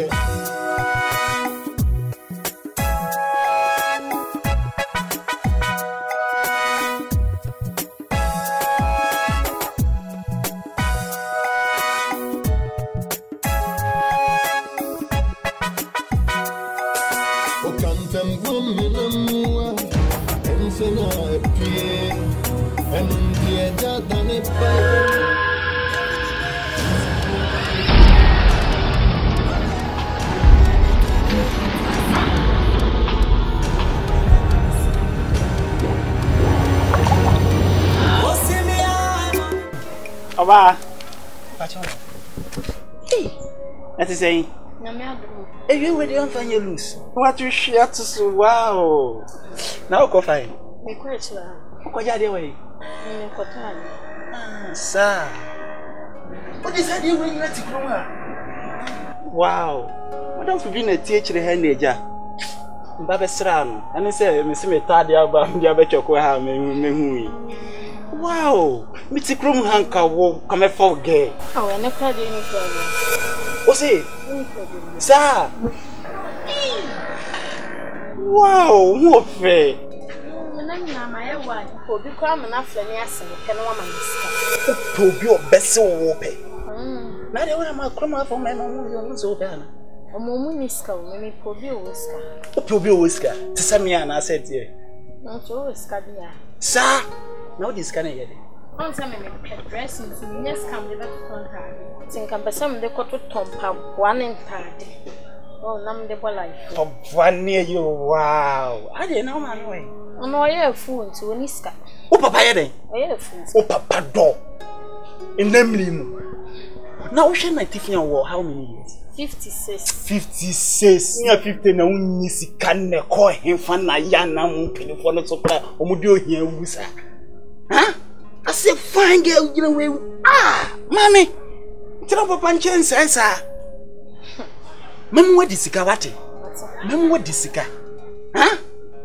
dear. Oba. Hey. That is saying. Hey, you were the unfanya loose. What you share to so wow. Now go fine. Me quite well. What are you doing? Sir. What is that you when you let it grow? Wow. What don't you be a teacher hand? Baba Sran. And I say, Miss Metadia, Babacho, me. Wow, Mr. Krum Hanka will come for gay. Oh, and I can't do any problem. What's it? Sir? Wow, what fair? My wife will become an affiliation. Can a woman to be your best so pay? Now, they want my crumb for men on so bad. A moment is coming, maybe probably whisker. Probably whisker. To some man, I said, yeah. Not always, Cadia. Sir? No, this can I get it. On some dressing, yes, come never on her. Think I'm some the cotton tompa, one in third. Oh, none the life. From one near you, wow. I didn't know my way. Oh, no, I have fool to an iska. Oh, Papa, I have fool. Oh, Papa, door. In namely, now, shall my Tiffany war how many years? 56. 56. Near 50 no nisi can call him Fana Yana Mumpin for not so far. Omudio here, Wusa. Huh? I say, fine girl, you know, ah, mommy. Tell Papa Chen says, Mem, what is Sika? Mem, what is Sika? Huh?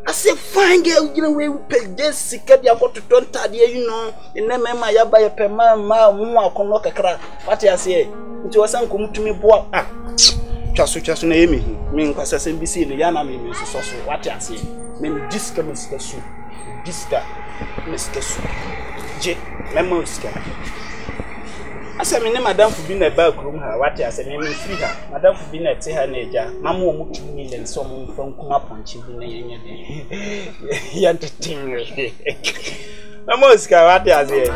I say, fine girl, you know, we pay this Sika, they have got to turn Tadia, you know, and then Mamma Yaba a pema, Mumma, can look a crack. What I say, it was some come to me, boy. Ah, just name me, mean, because I say, BC, the Yana, me, so what I say, maybe Disca, Mr. Sue, Disca, Mr. Sue, J. Memoska. I said, my name, Madame, for being a back room, what I said, name me free her, Madame, for being a Tehaneja, Mamma, much million, someone from Kumawood, you entertain me. Memoska, what I say.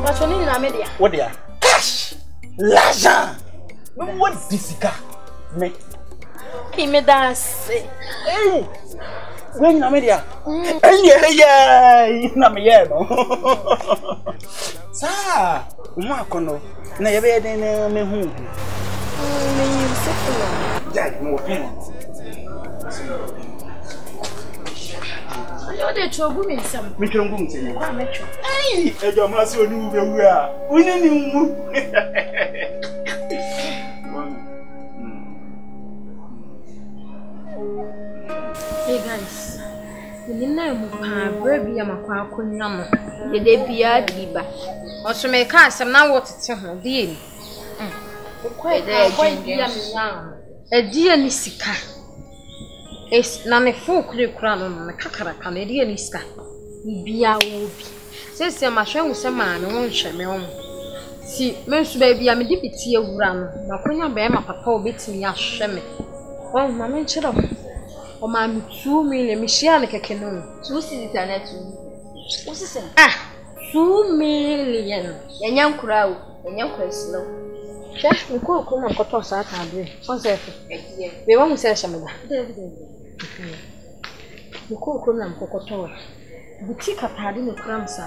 What's your name, Amelia? What dear? Cash! Laja! What is Sika? Me? He made us. Hey! When Amelia? Hey, Namiano. Sir! Marcono. Never did me who. Jack, no penalty. You're the trouble in some. Me can go to you. Hey! I don't must do the way. We need you. Hey guys, we know baby, I'm a quack on yam. The day be a diva. Or to make us and now what it's a deal. Quite a dear Nisika. It's not a full clear crown on a cacara Canadian Niska. Be a whoopee. Says your machine with some man won't share me on. See, most baby, I'm a deputy of Ram. Now, when you bear my papa beats me, I'll shame me. Oh, my man, shut up. Oh, my 2 million, Michelle, like a canoe. 2 cities are net. What's this? Ah, 2 million. A young crowd, a young question. Just we go come and cut us out and do. What's that? We want to say something. We go come and cut us. Boutique at Hardin Cramps.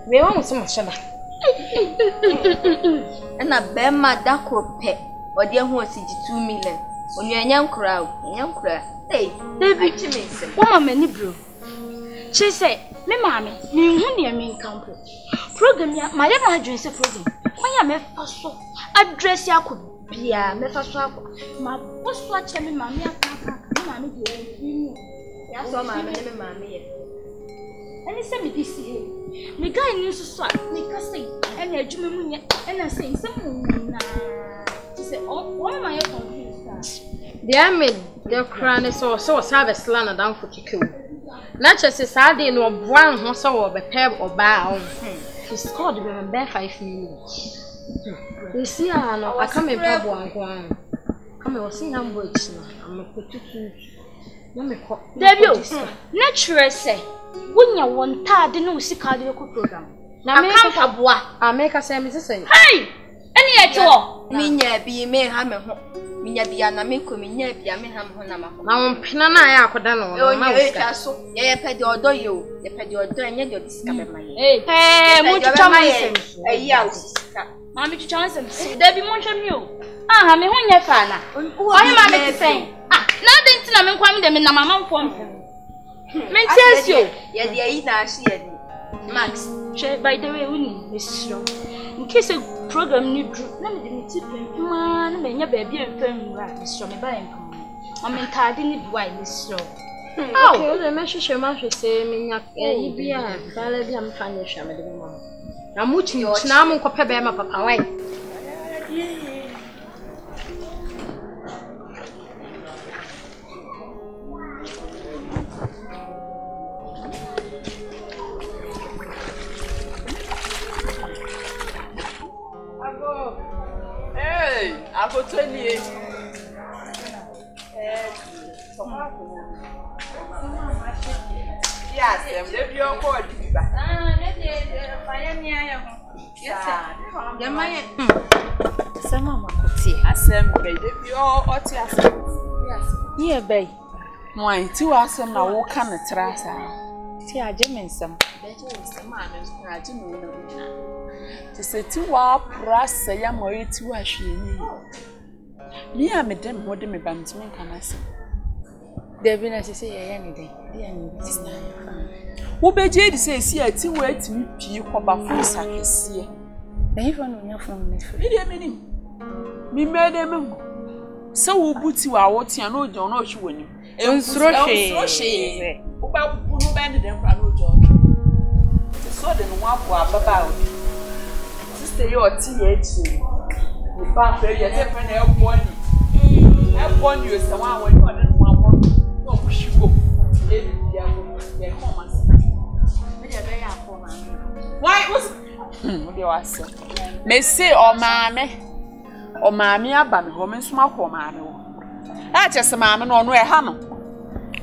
We want some shaba. And a bema dako pet, or dear horse 2 million. When you're a young crowd, hey, David Jimmy, one many brew. She said, me mammy, me honey, me camp. Program, my ever address a program. Why am I so? Address ya could be a method. My post watch me, mammy, mammy, yes, all my mammy. Any semi this here. Me guy news so me can say any adwuma and I say some na. She say oh am I confused? They made the crown so service land down for chicken. Not just a Saturday no one who saw a pair or bow. She scored them bare 5 minutes. You see, I come in Pablo and Guan. Come and see how much I'm a put to Debut, natural say. When you want tad, no Sika Pe Bone program. Now make a Pabua. I make a same say. Hey! Any at all. Minya be me hammer. Minya be an amico, minya be a meham honama. Now, Pinana, I could done. So, ye ped your do you, ye ped your do and yet you discover my. Hey, much chance. A youse. Mammy chance and there be much of you. Ah, me when you fana. Why am I saying? Ah, nothing to me come them in a mamma form. Mentions you. Yet the Aida she Max. By the way, we need this show. In case a program new drew, let me tip man, may your baby and firm right, Miss Johnny Buying. I'm entirely why this show. Oh, the message your mouth say, me, you be a valid and funny shaman. I'm watching your snam copper bema papa away. I go 28. Yes, I'm the your board. Yes, Some mamma could see. assembly, the your otias. Yes. Yeah, bay. Why, 2 hours and now walk on the trassa. Tia Jimmy some. To say 2 hours press, I am worried to wash you. Me, I'm a damn what me bands me can I say. Debbie, as you say, any day. Who be jade say, see a 2 way to meet you, Papa Fusa, see. Even on your phone, Me made them. So we'll put you out here, no, you're not sure when you. Roche. About who banded them for no job. The sword and one for about. Sister, your TH. The back where you're different, I'll warn you. I'll warn you, someone when you are not one. No, she go. Why was me say, oh, mammy, about woman smoke for mammy. That's just a mammy on where Hammer.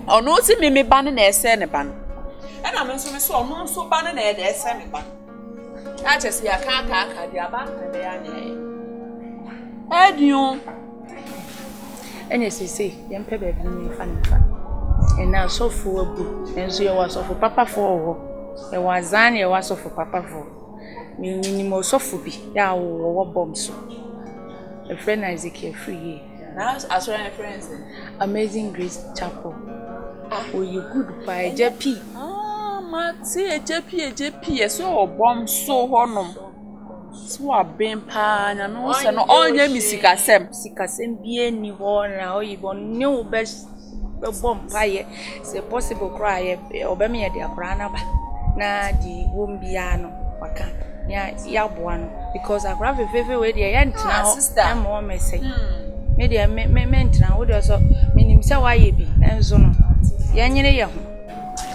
Oh, no, see me banning a sand ban. And I'm so no so banning a sand ban. I just see a car, the above, and they are near. And you, and as you say, young Pebble being funny. And now so for a book, and so you was of Papa for. There was Zania was of Papa for. Minimo Sophobi, ya or bombs. A friend Isaac free. now as well, friends. Amazing Grace Chapel. Oh, you good by JP. Ah, Matty, a JP, so bomb so honum. So a been pan and also no all your Sika bien ni one or even new best bomb pie. It's a possible cry or be me at the Abranaba. Na di Wumbiano, Waka, Yabuano, because I grab a favor with the end now, sister. I'm more messy. Maybe I meant now, would also mean himself. Why be and so on. Yanny, young.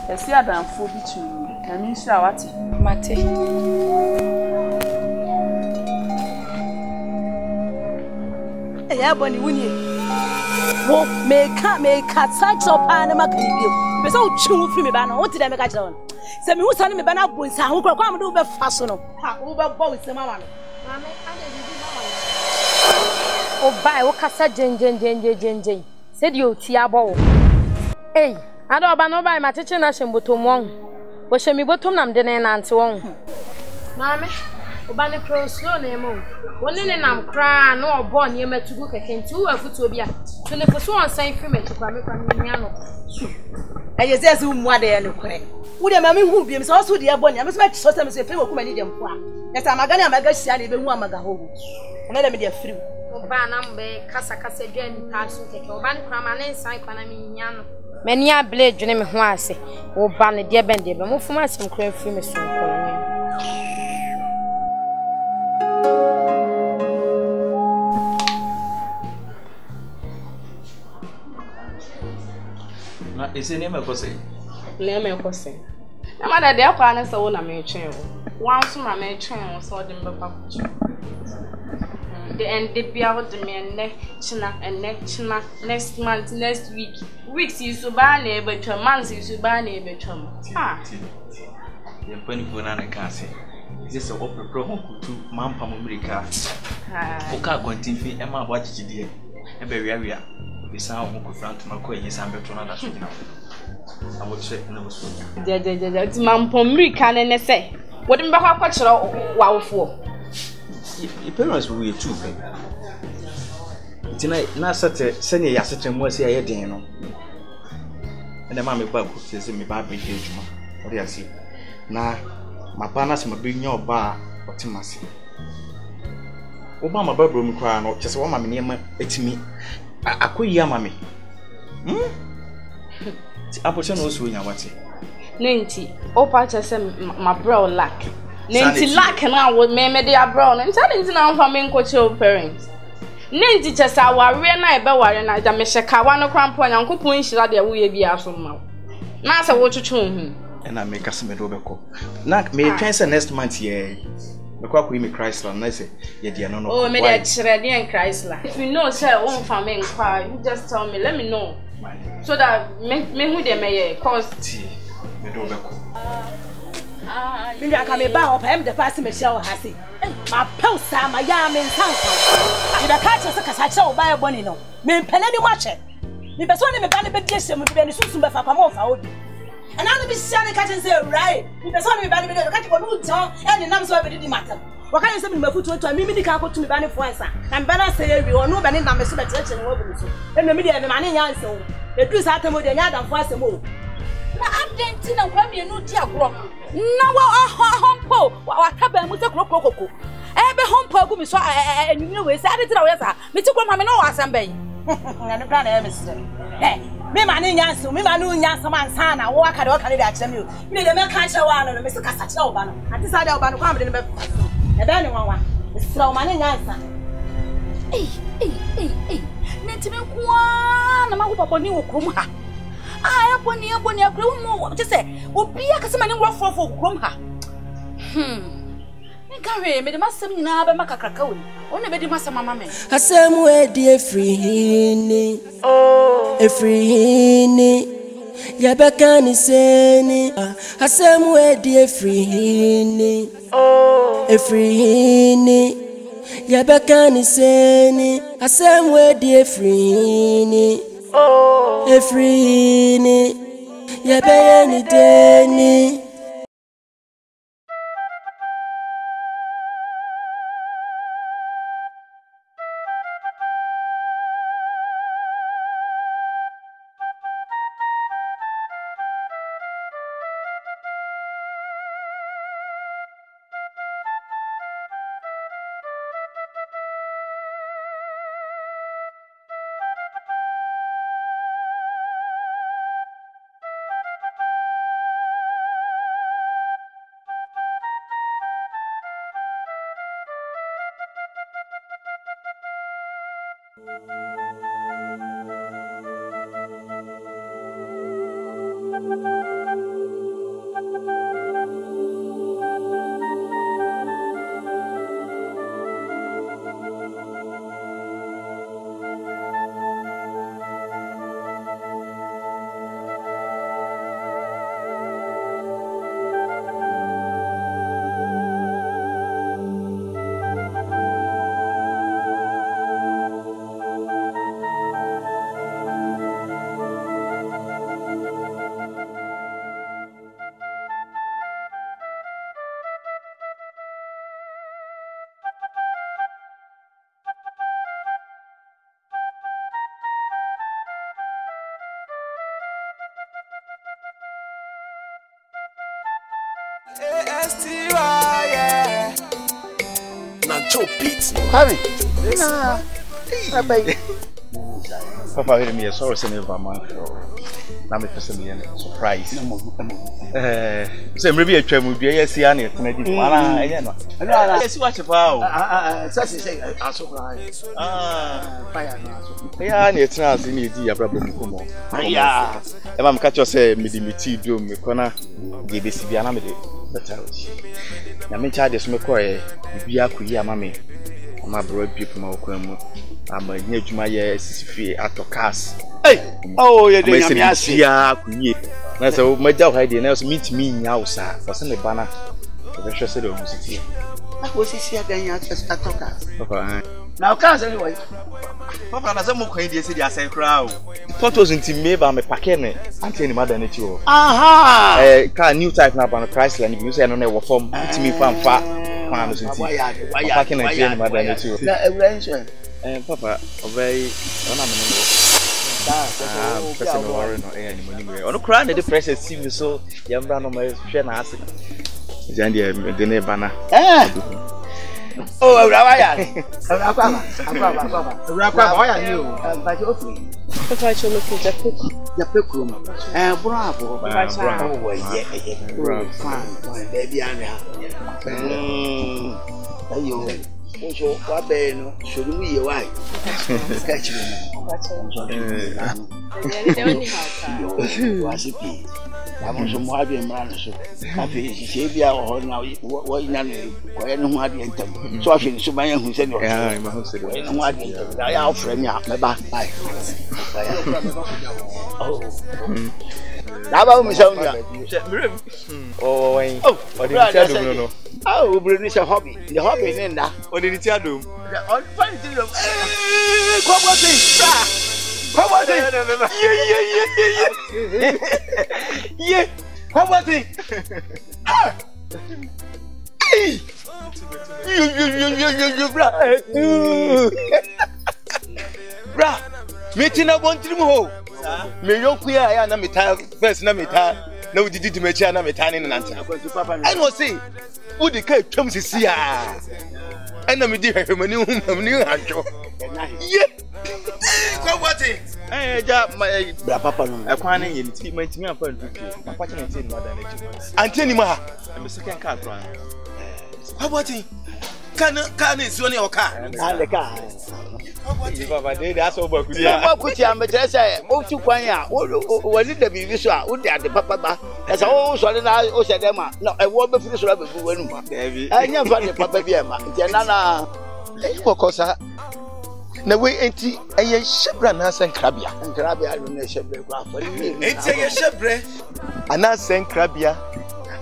I see a damn food between me. I mean, Shawati, Mate. Yeah, Bonnie, wouldn't you? Well, make a such a Panama can you? But so chew for me, Banner. What did I make a job? Send me who's telling me Banner boys who can come do the fashion of over boys. Oh, by Okasa Jen. Said you, Tiabo. Hey, I don't know by my teacher nation, but one. What shall me bottom them then and so on? Mammy, Obani Cross, no name. One in I'm crying, no born you met to look again to a photobia. 24 saying for me to Pamecano. And you say, what they are looking. Would a mammy who be also the abon? I must make sometimes a people who many them. Yes, I'm a gun, I'm a guy, even one magaho. Another media free. Obanambe, Casa Jen, Passu, take Oban Craman, and Sai Panaminiano. Many a blade dwene me ho ase. Wo ba ne de bende be mo fuma asem kra free me so nkolonye. Na ese ne me kose. Na me kose. Na ma da de akwa na so na me twen wo. Wan so na me twen wo so de me ba kuchi. The end the bia wo de me ne china next month next week. Weeks you so ba na e betwa months you so ba na e betwa. Ah. Ye pani fo na kan se. Ise se opepro ho kutu mampa mo America. Ah. O ka kontinfi e ma bo achichide e be wiawia. Bisa wo ko front ma ko yin san beto na da so gina. I will check na so. Ti mampa America ne se. Wo de me ba kwa kire wawofo. Your parents were too big. Tonight, not such a senior yassette was here, Dano. And the mammy Bob says, me Barbie Gagement. What do I see? Now, my partners may bring your bar or Timothy. Obama Babroom cry, not just one mammy near me. I could yammy. Apple also in our tea. Nancy, oh, patches my bro lack. Nancy lack and I would me dia brown and telling now for me coach your parents. Nancy just our real night bewar and I damn shaka one cramp and uncle point she had their way be out from mouth. Nasa what to tune and I make us a medobeko. Nak may transfer next month, ye. The quack we me Chrysler, and I say, ye dear no. Oh, me that Shreddy and Chrysler. If you know, sir, won't for me inquire, you just tell me, let me know. So that me who they may cause tea. Medobeko. Maybe I come about him the past Michelle has it. My post, my yam in town. If I catch us a casacho by a bonino, me penny watch it. Me persuaded me banny bed dish and be soon for come off. And I'll be standing catch and say, right. Me persuaded me banny bed catch for no tongue and the numbers of it didn't matter. What can you say my foot to a mimic can't go to me banny for answer? And Banner say, we all know banning numbers to the church and over so. And the media and the money answer. The truth at the more than Adam for us a move. I'm dancing and grab you no dear grog. Na wa hompo wa taba mu se krokoko e be hompo agu mi so enyu we se adetira we sa mi ti kroma me no asam ben na ne plan e me se me ma ne nyanso me ma no nyanso man san na wo aka de da akire mi o mi de me ka kire wa no me se kasa kire wo ba no ati sa de wo ba no kwa me de me e be ne wanwa me se wo ma ne nyansa ne ti me kwa na ma go papa ni wo krom ha ah, aboni akuru mo just say obi akasema ni ngorofo krom ha me gawe me de masem nyina ba makakraka we wona be de masem mama me asem we die free ni ya baka ni seni asem we die free ni ya baka ni seni asem we die free ni Efrini, ya be any day. Harry, Papa, hear me. Sorry, send you my man. na me pese me surprise say maybe a twam dua yes ya na etena di ara eye no yes wa chefa o say asokra fire na asokra ya na etena ase na edi abrabo mu komo ya e ma me ka cho say me di meti do me kona de besi bia na me de better na me charge so me ko bibia koyi ama me ama bro bi puma okwamu ama nya adwuma ye sisifi atokas oh ye de nyame ase ya kunye na so maja ho ide na so meet me nya usa so ne bana so be hwese de o musiti akwo sisi adan ya atokas papa na o ka say why papa na so mo kwan de se di asai kra o photos nti me ba me pake ne anti ni mada na ti o aha ka new type na ba no Chrysler ni bi so no na wo form ntimi famfa kwano so nti pake na ti ni mada na ti o na ewrenso papa obey ona me no person no worry no any money ono kra na the pressure see me so yambra no me hwe na ase jande de ne bana oh awaya akwa oya ni o ba je ofi Papa cholo ku japekru bravo bravo ye fine baby ana ayo so wa be no so mu ye wai catch me wasipi amo so mo abi mra so afi se bia ho na wo nya no ko ye no ho ade ntam so afi so ban hu se no ya ma ho se do no ade ntam ya ofre mi a me ba bye oh Daba mi sa unya. Oh, wait. Oh, odi ti adom no. Ah, obere ni se hobby. The hobby ni nda. Odi ti adom. On find it. Come on, come on. Yeah. Come on. Ah. You bra. Bra. Meeting up on trim ho. Me yoku ya na meta first na meta na udidi dimechi na meta ni nante I know say udi ka twam sisi ya na me di hwehwemani humamni hanjo ye ko wati ja bra papa no ekwan na ye ni ti mantimi afa ntutu papa che nti ni mada na ji anteni ma me second car kran ko wati kana isi oni oka ale ka Papa dey aso ba kudi ya ba kuti am betre say o tu kwan ya wani da bibi so a o de ade papa ba esa o so le na o se dem a no e wo be firi so ba bu wanu ma anya fa ne papa bi e ma nti na kokosa na we enti eye shebra na sankrabia no na shebre kwa afori enti eye shebre ana sankrabia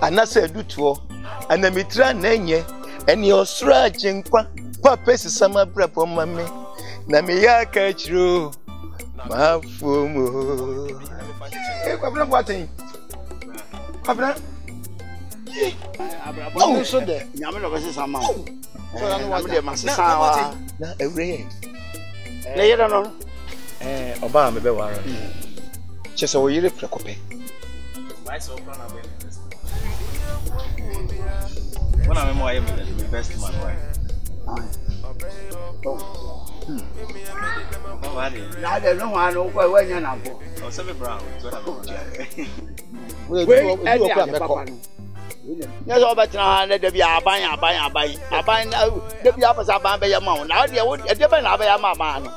ana se dutuo ana mitra na enye eni osra jinkwa papa sisama brapo mame na me ya ka chiro ma fomo kwabra kwatin kwabra abra so de nyame no bese sama so na no de masesa wa na ewre na yera no oba me be wara chese wo yire prekope why so plan about When I'm more the best man, why? Now they don't want to go when you're not. Oh, 7 brown. We'll go. Yes, all but now let there be a buy, the be up as a band by your mouth. Now, they would a different man.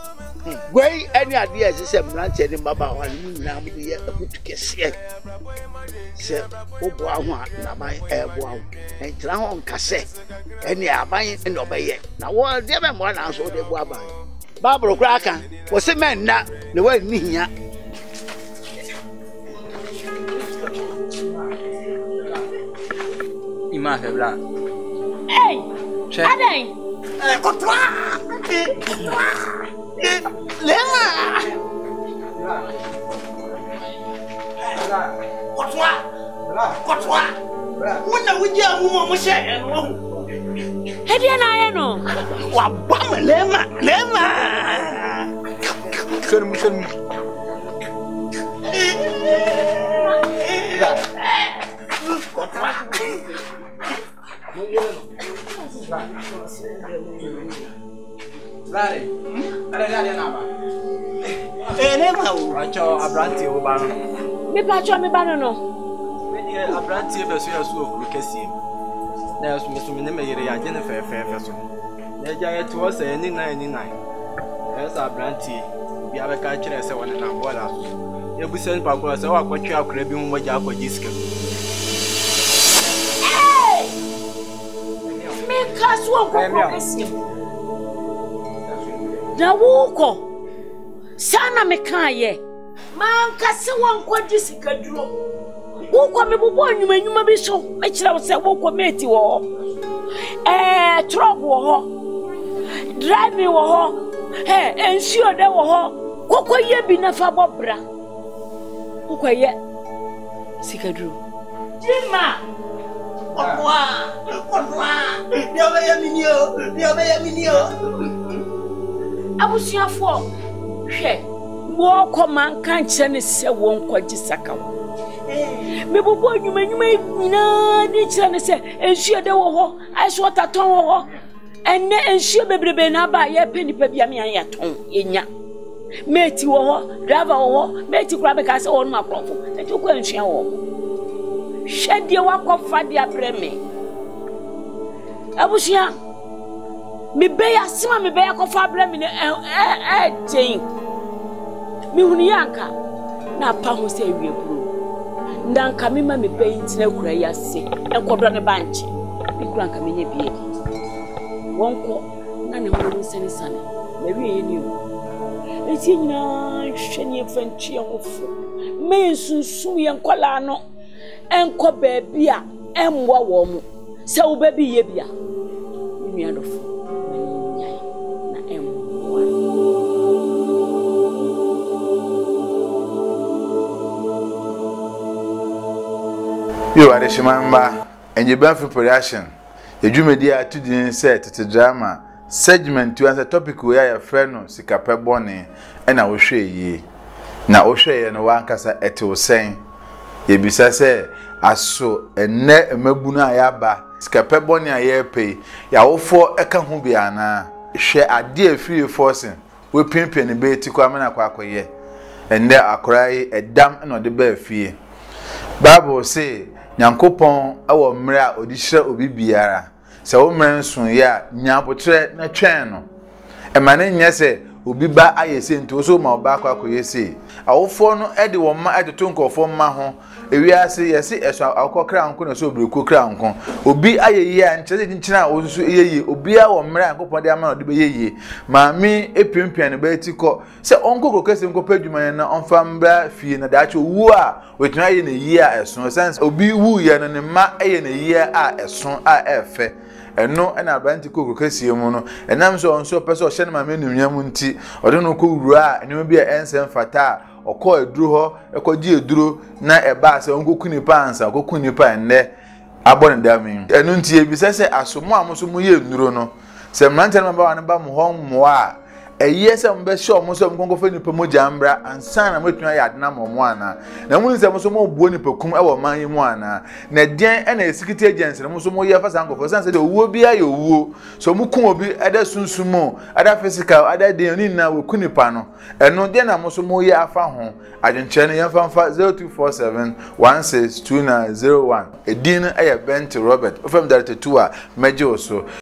Way any ideas is a branch in Baba one now be a good kiss. Say, oh, boy, now my air wow, and drown cassette. And yeah, buying and obey it. Now, what never one answer the Baba. Barbara Cracker was a man now, the way me here. Hey! Adeng! When we get one share, Hediana no. Wa bam lema. Sön. Rare. Ada na ba. Lema o. Acho abranti o ba no. Me patcho me ba no. Me dey abrantie be so ya so okuru kesie. Na so me so me me yere ya je ne fe so. Na ja ye to say ni nine. Esa abrantie bi abeka kire se wona na bola so. E bu sen pa ko se wa ko twa akora bi hu mo ja ko jiske. Me kaswo ko kesie. Da wuko. Sana me kan ye. Man kase wan kwa Sika duro. Wuko me bubo anwuma bi so. Me kira wo se wuko meti wo. Truck wo ho. Driving wo ho. Ensure de wo ho. Koko ye bi na fa bobra. Koko ye Sika duro. Jima. Konwa. Dia ba ya minio. Abusuafo. Hwe. Wo ko man kan kire ne se wo nkwaji saka wo. Me bubu anwuma nyina ni kire ne se ensue de wo ho, aiso taton wo ho. Enne ensue bebrebe na ba ye penipa bia me an ya ton yenya. Meti wo ho, driver wo ho, meti kura be ka se wo no makrofo. Enti ko ensue wo. Hwede wa kofa dia breme. Abusua me be ya sima me be ya kofa breme ne jein. Mi hunu yanka na pa ho se awie buru ndanka me ma me bayi tina kura yase enkodro ne banche bi kura nka me nya bie wonko na ne ho sene sane na wie ni o eti nyina hwene efanchi ehofo me sunsun ye nkola no enko baabi a emwa wo mu se wo babi ye bia mi adofo na emwa Yo Adeshimamba and your Banff production. The Jumedia to the set to drama segment to answer topic where your friend Sika Pe Bone and I will show ye. Now O'Shea and one cassa at was saying, ye bisa say, as so and ne mebuna yaba, Sika Pe Bone a year pay, ya all for a camhubiana, share a dear free forcing, we pimp and bay to come in a quack ye, and there I cry a damn and on the bare fee. Bible say, Nyankopon awo mra odihira obi biara se wo mran sun ya nyapotre na twen no e mane nya se obi ba ayese nto so ma oba akwa koyese awofo no ede wo ma adeto nkofo ma ho ewiase yesi eso akokra anko na so obreko kra anko obi ayeyi a nkyese nkyina wo so yeyi obi a wo mra Nyankopon de ama no de be yeyi ma mi epimpia ne ba etiko se onko kokese nko padwuma na onfa mbra fie na daache wu a wetuna ye na yi a eso sense obi wu ye no ne ma eye na yi a eso a efe eno na abanti kokokese mu no enam so onso pese o hye na ma menumnyam nti ode no ko wuru a ene bi a ensem fata okọ eduru ho ekọji eduru na eba ase onkokuni pa ansa okokuni pa enne abone dami enu nti ebisese asomo amoso ye nduro no se mrante na ba wan ba mo ho mo a eyese mbe sho mo so mkonko ni pa mo jambra ansa na metuna ya adena mo ana na mu nse mo so mo buo ni pakum e wo man yi mo ana na den e na security agency mo so mo ye fasa nkofo sanse de owuo bia ye owuo so mo kun obi ada sunsumo ada physical ada den ni na wo kunipa no eno den na mo so mo ye afa ho adwenche ne yemfa 0247 162901 edin e ye Bent Robert ofem director 2 a meje oso